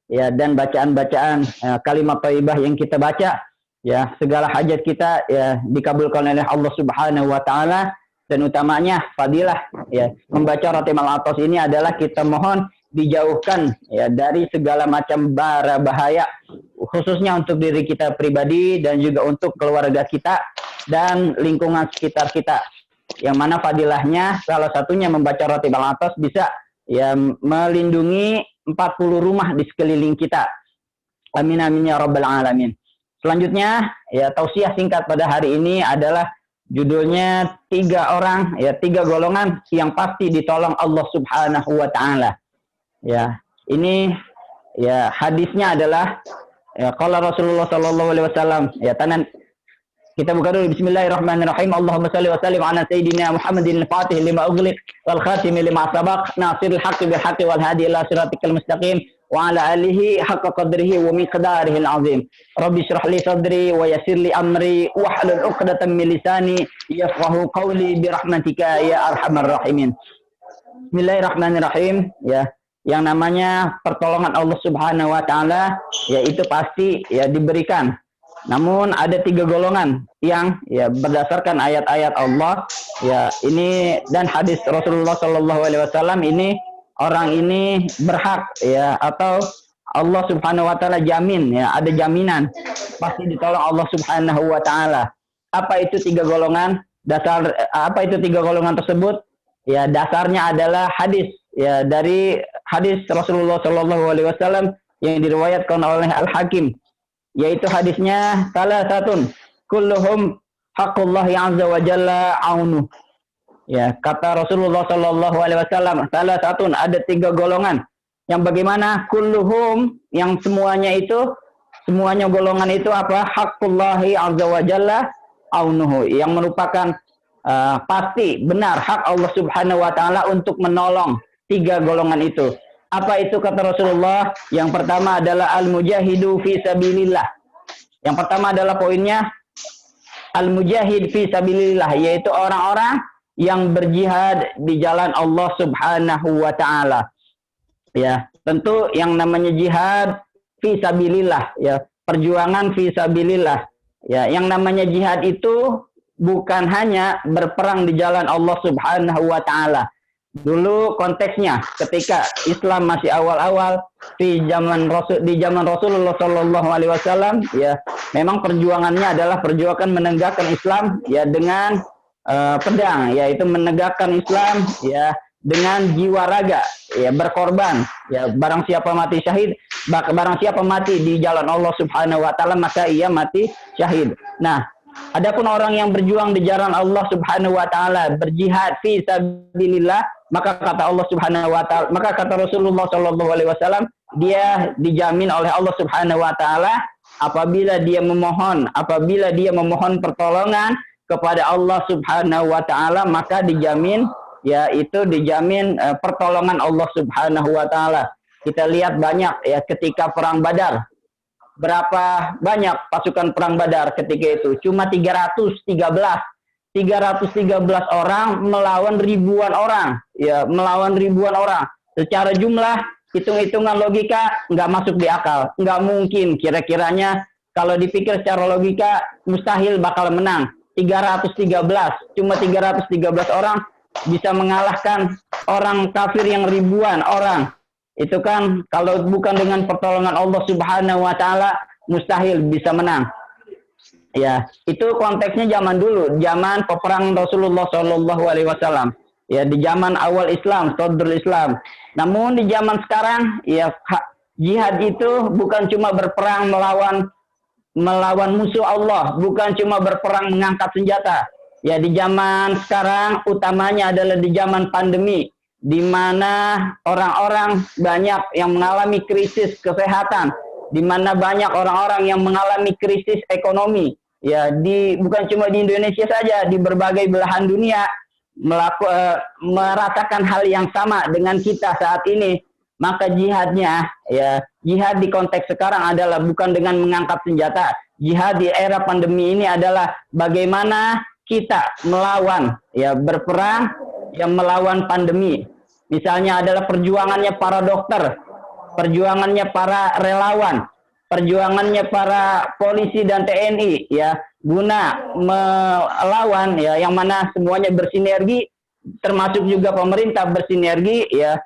ya, dan bacaan-bacaan kalimat thayyibah yang kita baca, ya, segala hajat kita ya dikabulkan oleh Allah Subhanahu wa taala. Dan utamanya fadilah ya membaca Ratibul Athos ini adalah kita mohon dijauhkan ya dari segala macam bara bahaya, khususnya untuk diri kita pribadi dan juga untuk keluarga kita dan lingkungan sekitar kita. Yang mana fadilahnya salah satunya membaca Ratibul Athos bisa ya melindungi 40 rumah di sekeliling kita. Amin amin ya rabbal alamin. Selanjutnya ya tausiah singkat pada hari ini adalah judulnya 3 orang ya 3 golongan yang pasti ditolong Allah Subhanahu wa taala. Ya, ini ya hadisnya adalah ya qala Rasulullah sallallahu alaihi wasallam ya kita buka dulu. Bismillahirrahmanirrahim. Allahumma shalli wa sallim ala sayyidina Muhammadin al-Fatih lima ughliq wal khatim lima sabaq nasiril haqqi bil haqqi wal hadi ila siratikal mustaqim wa ala alihi haqqa qadrihi wa miqdarihi al-azim. Rabbi shrah li sadri wa yassir li amri wahlul 'uqdatam min lisani yafqahu qawli bi rahmatika ya arhamar rahimin. Bismillahirrahmanirrahim. Ya, yang namanya pertolongan Allah Subhanahu wa taala yaitu pasti ya diberikan. Namun ada 3 golongan yang ya berdasarkan ayat-ayat Allah ya ini dan hadis Rasulullah Shallallahu alaihi wasallam ini orang ini berhak ya atau Allah Subhanahu wa taala jamin ya ada jaminan pasti ditolong Allah Subhanahu wa taala. Apa itu 3 golongan? Apa itu 3 golongan tersebut? Ya dasarnya adalah hadis ya dari hadis Rasulullah Shallallahu alaihi wasallam yang diriwayatkan oleh Al-Hakim, yaitu hadisnya salah satu kulluhum haqqullahi azza wa jalla aunu. Ya, kata Rasulullah sallallahu alaihi wasallam, salah satu ada 3 golongan yang bagaimana kulluhum yang semuanya golongan itu apa? Haqqullahi azza wa jalla aunuhu, yang merupakan pasti benar hak Allah Subhanahu wa taala untuk menolong 3 golongan itu. Apa itu kata Rasulullah? Yang pertama adalah al-mujahidu fi sabilillah. Yang pertama adalah poinnya al-mujahid fi sabilillah, yaitu orang-orang yang berjihad di jalan Allah Subhanahu wa taala. Ya, tentu yang namanya jihad fi sabilillah, ya, perjuangan fi sabilillah. Ya, yang namanya jihad itu bukan hanya berperang di jalan Allah Subhanahu wa taala. Dulu konteksnya ketika Islam masih awal-awal di zaman Rasulullah Shallallahu alaihi wasallam ya memang perjuangannya adalah perjuangan menegakkan Islam ya dengan pedang, yaitu menegakkan Islam ya dengan jiwa raga ya berkorban ya barang siapa mati syahid, barang siapa mati di jalan Allah Subhanahu wa taala maka ia mati syahid. Nah, adapun orang yang berjuang di jalan Allah Subhanahu wa taala, berjihad fi sabilillah, maka kata Allah Subhanahu wa taala, maka kata Rasulullah Shallallahu alaihi wasallam, dia dijamin oleh Allah Subhanahu wa taala apabila dia memohon pertolongan kepada Allah Subhanahu wa taala, maka dijamin pertolongan Allah Subhanahu wa taala. Kita lihat banyak ya ketika perang Badar. Berapa banyak pasukan perang Badar ketika itu? Cuma 313 orang melawan ribuan orang. Ya, melawan ribuan orang. Secara jumlah, hitung-hitungan logika nggak masuk di akal. Nggak mungkin kira-kiranya kalau dipikir secara logika mustahil bakal menang. 313, cuma 313 orang bisa mengalahkan orang kafir yang ribuan orang. Itu kan kalau bukan dengan pertolongan Allah Subhanahu wa taala mustahil bisa menang. Ya, itu konteksnya zaman dulu, zaman peperangan Rasulullah Shallallahu alaihi wasallam. Ya, di zaman awal Islam, sadrul Islam. Namun di zaman sekarang ya jihad itu bukan cuma berperang melawan musuh Allah, bukan cuma berperang mengangkat senjata. Ya, di zaman sekarang utamanya adalah di zaman pandemi, di mana orang-orang banyak yang mengalami krisis kesehatan, di mana banyak orang-orang yang mengalami krisis ekonomi. Ya, bukan cuma di Indonesia saja, di berbagai belahan dunia merasakan hal yang sama dengan kita saat ini. Maka jihadnya, ya, jihad di konteks sekarang adalah bukan dengan mengangkat senjata. Jihad di era pandemi ini adalah bagaimana kita melawan, ya, berperang yang melawan pandemi. Misalnya adalah perjuangannya para dokter perjuangannya para relawan, perjuangannya para polisi dan TNI ya, guna melawan ya, yang mana semuanya bersinergi, termasuk juga pemerintah bersinergi ya,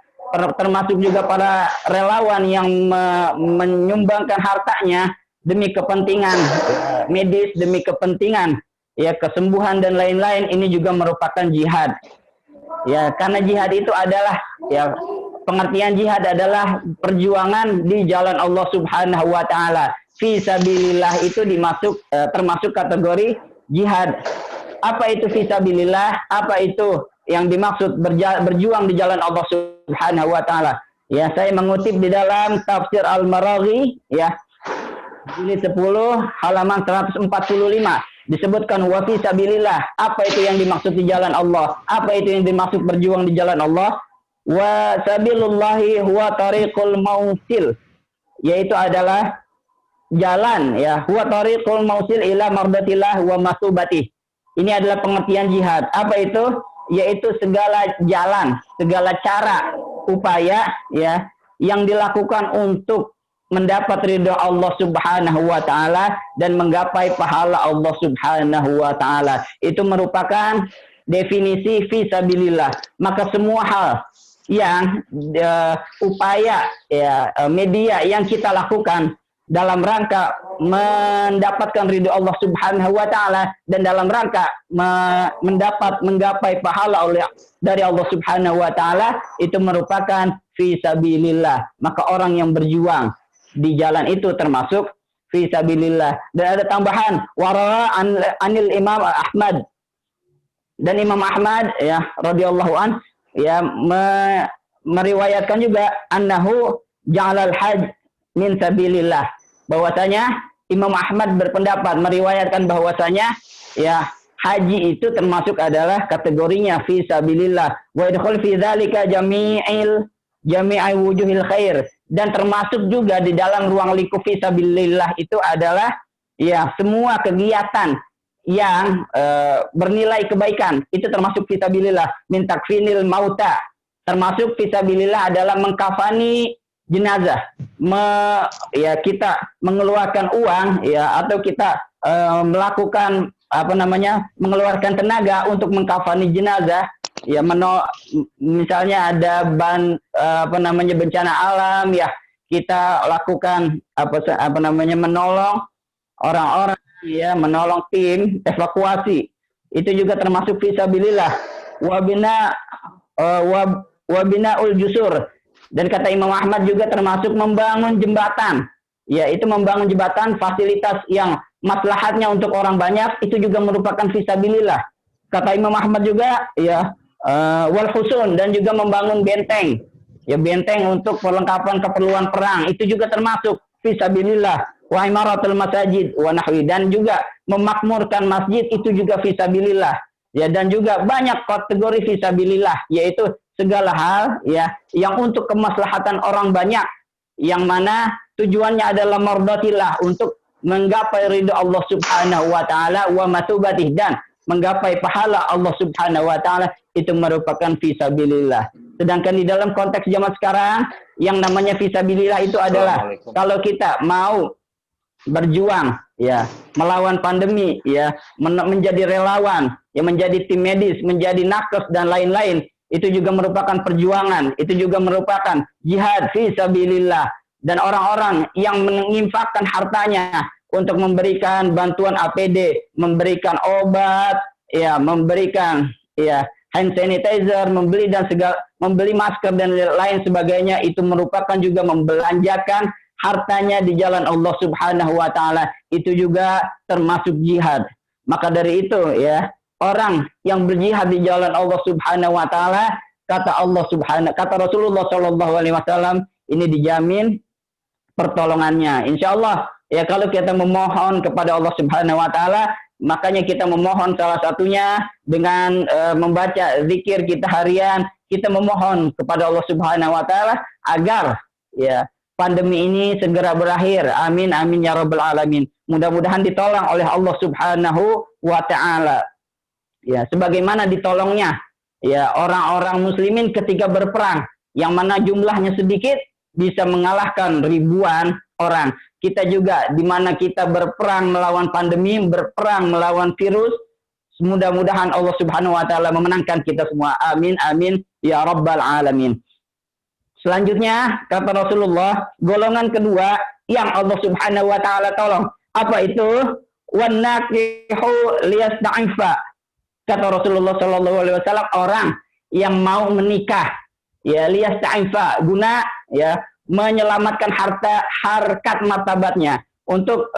termasuk juga para relawan yang menyumbangkan hartanya demi kepentingan medis, demi kepentingan ya kesembuhan dan lain-lain. Ini juga merupakan jihad ya, karena jihad itu adalah ya, pengertian jihad adalah perjuangan di jalan Allah Subhanahu wa taala. Fi sabilillah itu termasuk kategori jihad. Apa itu fi sabilillah? Apa itu yang dimaksud berjuang di jalan Allah Subhanahu wa taala? Ya, saya mengutip di dalam Tafsir Al-Maraghi ya, jilid 10 halaman 145. Disebutkan wa fi sabilillah. Apa itu yang dimaksud di jalan Allah? Apa itu yang dimaksud berjuang di jalan Allah? Wa sabilullahi huwa tariqul mausil, yaitu adalah jalan ya, huwa tariqul mausil ila mardatillah wa masubati. Ini adalah pengertian jihad. Apa itu? Yaitu segala jalan, segala cara, upaya ya yang dilakukan untuk mendapat ridha Allah Subhanahu wa taala dan menggapai pahala Allah Subhanahu wa taala. Itu merupakan definisi fi sabilillah. Maka semua hal yang upaya ya, media yang kita lakukan dalam rangka mendapatkan ridho Allah Subhanahu wa taala dan dalam rangka menggapai pahala dari Allah Subhanahu wa taala, itu merupakan fi sabilillah. Maka orang yang berjuang di jalan itu termasuk fi sabilillah. Dan ada tambahan wara anil Imam Ahmad, dan Imam Ahmad ya radhiyallahu an ya meriwayatkan juga annahu ja'alal hajj min sabilillah, bahwasanya Imam Ahmad berpendapat meriwayatkan bahwasanya ya haji itu termasuk adalah kategorinya fi sabilillah, wa yadkhul fi dzalika jami'i wujuhil khair, dan termasuk juga di dalam ruang lingkup fi sabilillah itu adalah ya semua kegiatan yang bernilai kebaikan, itu termasuk fi sabilillah. Min takfinil mauta, termasuk fi sabilillah adalah mengkafani jenazah, ya kita mengeluarkan uang ya, atau kita melakukan mengeluarkan tenaga untuk mengkafani jenazah ya, misalnya ada bencana alam ya, kita lakukan menolong orang-orang ya, menolong tim evakuasi, itu juga termasuk fi sabilillah. Wabinaul jusur, dan kata Imam Ahmad juga termasuk membangun jembatan ya, itu membangun jembatan fasilitas yang maslahatnya untuk orang banyak, itu juga merupakan fi sabilillah. Kata Imam Ahmad juga ya wal husun, dan juga membangun benteng ya, benteng untuk perlengkapan keperluan perang, itu juga termasuk fi sabilillah. Wa imaratul masajid wa nahwi, dan juga memakmurkan masjid, itu juga fi sabilillah ya. Dan juga banyak kategori fi sabilillah, yaitu segala hal ya yang untuk kemaslahatan orang banyak, yang mana tujuannya adalah mardatillah, untuk menggapai ridha Allah Subhanahu wa taala wa matubatih, dan menggapai pahala Allah Subhanahu wa taala, itu merupakan fi sabilillah. Sedangkan di dalam konteks zaman sekarang, yang namanya fi sabilillah itu adalah kalau kita mau berjuang ya melawan pandemi ya, menjadi relawan ya, menjadi tim medis, menjadi nakes dan lain-lain, itu juga merupakan perjuangan, itu juga merupakan jihad fi sabilillah. Dan orang-orang yang menginfakkan hartanya untuk memberikan bantuan APD, memberikan obat ya, memberikan ya hand sanitizer, membeli masker dan lain sebagainya, itu merupakan juga membelanjakan hartanya di jalan Allah Subhanahu wa taala, itu juga termasuk jihad. Maka dari itu ya, orang yang berjihad di jalan Allah Subhanahu wa taala, kata Rasulullah Shallallahu alaihi wasallam, ini dijamin pertolongannya. Insyaallah ya, kalau kita memohon kepada Allah Subhanahu wa taala, makanya kita memohon salah satunya dengan membaca zikir kita harian, kita memohon kepada Allah Subhanahu wa taala agar ya pandemi ini segera berakhir. Amin amin ya rabbal alamin. Mudah-mudahan ditolong oleh Allah Subhanahu wa taala. Ya, sebagaimana ditolongnya ya orang-orang muslimin ketika berperang, yang mana jumlahnya sedikit bisa mengalahkan ribuan orang. Kita juga di mana kita berperang melawan pandemi, berperang melawan virus. Mudah-mudahan Allah Subhanahu wa taala memenangkan kita semua. Amin amin ya rabbal alamin. Selanjutnya kata Rasulullah, golongan kedua yang Allah Subhanahu wa taala tolong. Apa itu? Wan nakihu liyasta'fa. Kata Rasulullah sallallahu alaihi wasallam, orang yang mau menikah ya liyasta'fa guna ya menyelamatkan harkat martabatnya, untuk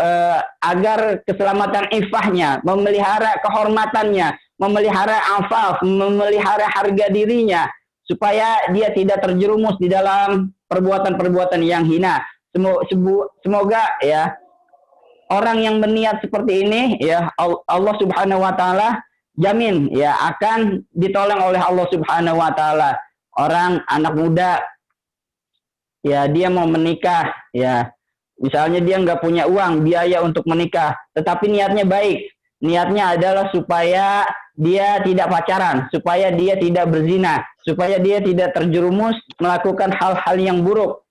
agar keselamatan ifahnya, memelihara kehormatannya, memelihara afaf, memelihara harga dirinya, supaya dia tidak terjerumus di dalam perbuatan-perbuatan yang hina. Semoga ya orang yang berniat seperti ini ya Allah Subhanahu wa taala jamin ya akan ditolong oleh Allah Subhanahu wa taala. Orang anak muda ya dia mau menikah ya, misalnya dia nggak punya uang biaya untuk menikah, tetapi niatnya baik. Niatnya adalah supaya dia tidak pacaran, supaya dia tidak berzina, supaya dia tidak terjerumus melakukan hal-hal yang buruk.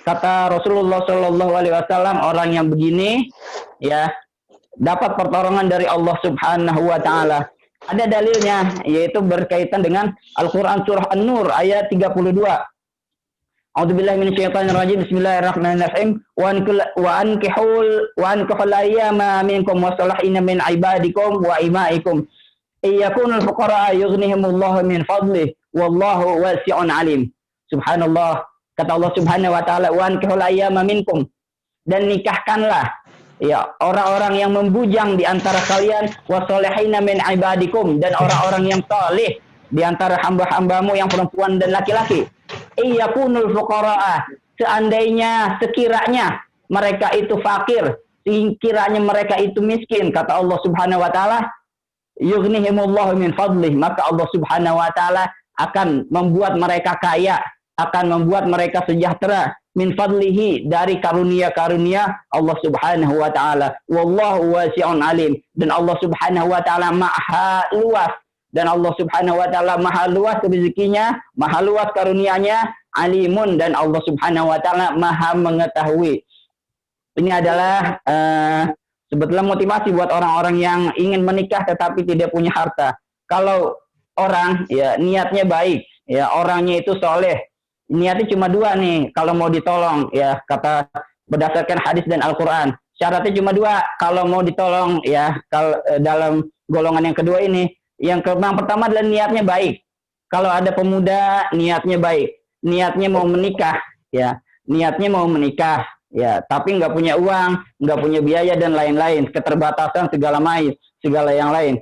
Kata Rasulullah Shallallahu Alaihi Wasallam, orang yang begini ya dapat pertolongan dari Allah Subhanahu Wa Taala. Ada dalilnya, yaitu berkaitan dengan Al-Quran surah An-Nur ayat 32. A'udzubillahi minasyaitonir rajim. Bismillahirrahmanirrahim. Wa ankihul ayyama minkum wasalihina min ibadikum wa imaikum. Iyakunul fuqara yughnihimullahu min fadlih wallahu wasi'un alim. Subhanallah. Kata Allah Subhanahu wa taala, wa ankihul ayyama minkum, dan nikahkanlah ya orang-orang yang membujang di antara kalian, wasalihina min ibadikum, dan orang-orang yang saleh di antara hamba-hambamu yang perempuan dan laki-laki. Iyakunul fuqara'a, seandainya sekiranya mereka itu fakir, sekiranya mereka itu miskin, kata Allah Subhanahu wa taala, yughnihimullahu min fadlih, maka Allah Subhanahu wa taala akan membuat mereka kaya, akan membuat mereka sejahtera, min fadlihi, dari karunia-karunia Allah Subhanahu wa taala. Wallahu wasi'un alim, dan Allah Subhanahu wa taala maha luas, dan Allah Subhanahu wa taala maha luas rezekinya, maha luas karunia-Nya, alimun, dan Allah Subhanahu wa taala maha mengetahui. Ini adalah sebetulnya motivasi buat orang-orang yang ingin menikah tetapi tidak punya harta. Kalau orang ya niatnya baik, ya orangnya itu soleh, niatnya cuma dua nih kalau mau ditolong ya, kata berdasarkan hadis dan Al-Quran. Syaratnya cuma dua kalau mau ditolong ya, kalau dalam golongan yang kedua ini. Yang pertama adalah niatnya baik. Kalau ada pemuda niatnya baik, niatnya mau menikah ya, niatnya mau menikah ya, tapi nggak punya uang, nggak punya biaya dan lain-lain, keterbatasan segala yang lain,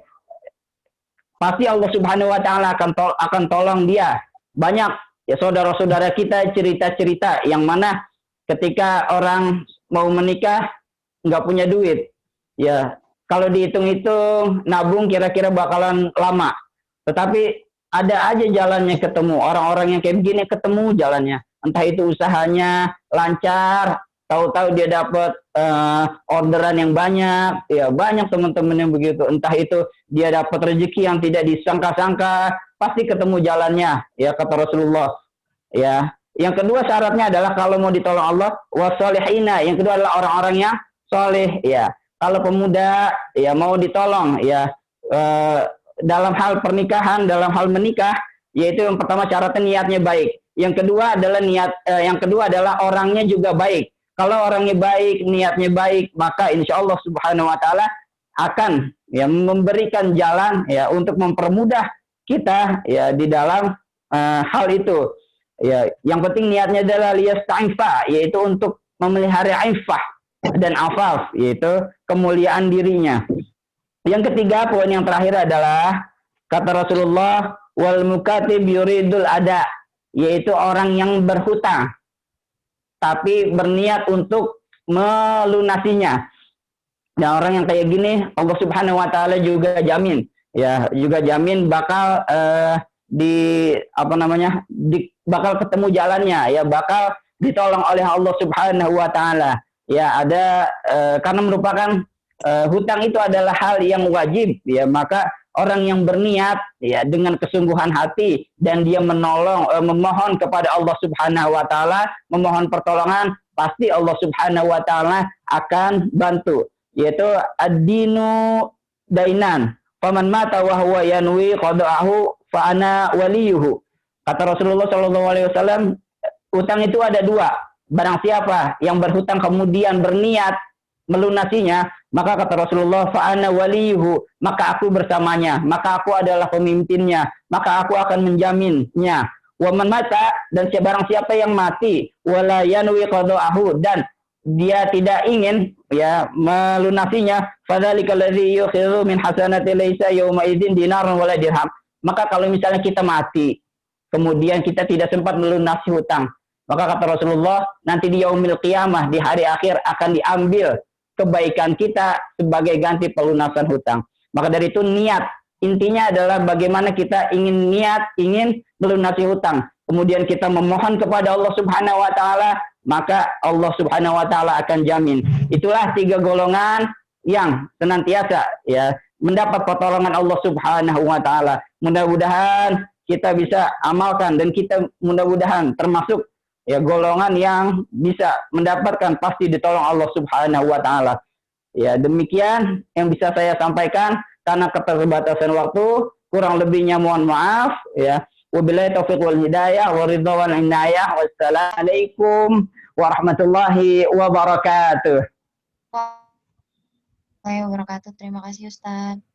pasti Allah Subhanahu wa taala akan tolong dia. Banyak ya saudara-saudara kita cerita-cerita yang mana ketika orang mau menikah nggak punya duit ya, kalau dihitung-hitung nabung kira-kira bakalan lama, tetapi ada aja jalannya ketemu. Orang-orang yang kayak begini ketemu jalannya, entah itu usahanya lancar, tahu-tahu dia dapat orderan yang banyak ya, banyak teman-teman yang begitu, entah itu dia dapat rezeki yang tidak disangka-sangka, pasti ketemu jalannya ya, kata Rasulullah ya. Yang kedua syaratnya adalah kalau mau ditolong Allah, wasolihina, yang kedua adalah orang-orang yang soleh ya. Kalau pemuda ya mau ditolong ya dalam hal pernikahan, dalam hal menikah, yaitu yang pertama syaratnya niatnya baik. Yang kedua adalah orangnya juga baik. Kalau orangnya baik, niatnya baik, maka insya Allah Subhanahu wa taala akan ya memberikan jalan ya untuk mempermudah kita ya di dalam hal itu. Ya, yang penting niatnya adalah liyasta'fa, yaitu untuk memelihara ifah dan afaf, yaitu kemuliaan dirinya. Yang ketiga, poin yang terakhir adalah kata Rasulullah, wal mukatib yuridul ada, yaitu orang yang berhutang tapi berniat untuk melunasinya. Dan orang yang kayak gini Allah Subhanahu wa taala juga jamin ya, juga jamin bakal bakal ketemu jalannya ya, bakal ditolong oleh Allah Subhanahu wa taala. Ya ada karena merupakan hutang itu adalah hal yang wajib ya, maka orang yang berniat ya dengan kesungguhan hati dan dia memohon kepada Allah Subhanahu wa taala, memohon pertolongan, pasti Allah Subhanahu wa taala akan bantu. Yaitu ad-dinu dainan. Faman mata wa huwa yanwi qada'ahu fa ana waliyuhu. Kata Rasulullah Shallallahu alaihi wasallam, utang itu ada dua. Barang siapa yang berhutang kemudian berniat melunasinya, maka kata Rasulullah, fa'ana waliyuhu, maka aku bersamanya, maka aku adalah pemimpinnya, maka aku akan menjaminnya. Wa man mata, dan barang siapa yang mati, wala yanwi qada'ahu, dan dia tidak ingin ya melunasinya, fadzalikal ladzi yukhidhu min hasanati laisa yauma idzin dinarun wala dirham. Maka kalau misalnya kita mati, kemudian kita tidak sempat melunasi hutang, maka kata Rasulullah, nanti di yaumil qiyamah, di hari akhir akan diambil kebaikan kita sebagai ganti pelunasan hutang. Maka dari itu niat, intinya adalah bagaimana kita ingin melunasi hutang. Kemudian kita memohon kepada Allah Subhanahu wa taala, maka Allah Subhanahu wa taala akan jamin. Itulah 3 golongan yang senantiasa ya mendapat pertolongan Allah Subhanahu wa taala. Mudah-mudahan kita bisa amalkan dan kita mudah-mudahan termasuk ya golongan yang bisa mendapatkan pasti ditolong Allah Subhanahu wa taala. Ya, demikian yang bisa saya sampaikan karena keterbatasan waktu, kurang lebihnya mohon maaf ya. Wabillahi taufiq wal hidayah wa ridha wal inayah. Wassalamualaikum warahmatullahi wabarakatuh. Warahmatullahi wabarakatuh. Terima kasih Ustaz.